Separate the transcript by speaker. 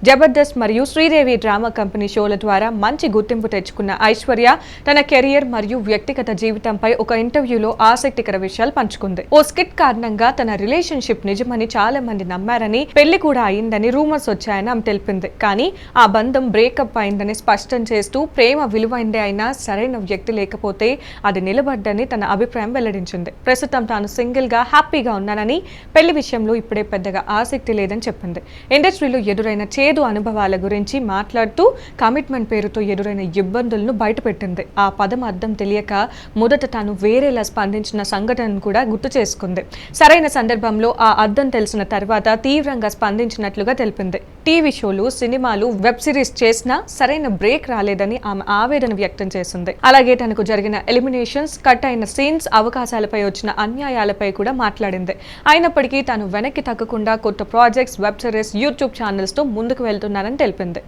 Speaker 1: జబర్దస్త్ మరియు Sridevi drama company షోల ద్వారా మంచి గుర్తింపు తెచ్చుకున్న ఐశ్వర్య తన కెరియర్ మరియు వ్యక్తిగత జీవితంపై ఒక ఇంటర్వ్యూలో ఆసక్తికర విషయాలు పంచుకుంది. ఓ స్కిట్ కారణంగా తన రిలేషన్షిప్ నిజమని చాలా మంది నమ్మారని, పెళ్లి కూడా అయిందని రూమర్స్ వచ్చాయని ఆమె తెలిపింది. కానీ ఆ బంధం బ్రేకప్ అయిందని స్పష్టం చేస్తూ ప్రేమ విలువైందే అయినా సరైన వ్యక్తి లేకపోతే అది నిలబడ్డని తన అభిప్రాయం వెల్లడించింది. ప్రస్తుతం తాను సింగిల్ గా హ్యాపీగా ఉన్నానని, పెళ్లి విషయంలో ఇప్పుడే పెద్దగా ఆసక్తి లేదని చెప్పింది. ఇండస్ట్రీలో ఎదురైన చేదు అనుభవాల గురించి మాట్లాడుతూ కమిట్మెంట్ పేరుతో ఎదురైన ఇబ్బందులను బయటపెట్టింది. ఆ పదం అర్థం తెలియక మొదట తాను వేరేలా స్పందించిన సంఘటనను కూడా గుర్తు చేసుకుంది. సరైన సందర్భంలో ఆ అర్థం తెలిసిన తర్వాత తీవ్రంగా స్పందించినట్లుగా తెలిపింది. టీవీ షోలు, సినిమాలు, వెబ్ సిరీస్ చేసినా సరైన బ్రేక్ రాలేదని ఆమె ఆవేదన వ్యక్తం చేసింది. అలాగే తనకు జరిగిన ఎలిమినేషన్స్, కట్ అయిన సీన్స్, అవకాశాలపై వచ్చిన అన్యాయాలపై కూడా మాట్లాడింది. అయినప్పటికీ తాను వెనక్కి తగ్గకుండా కొత్త projects, web series, YouTube channels తో ముందుకు వెళ్తున్నానని తెలిపింది.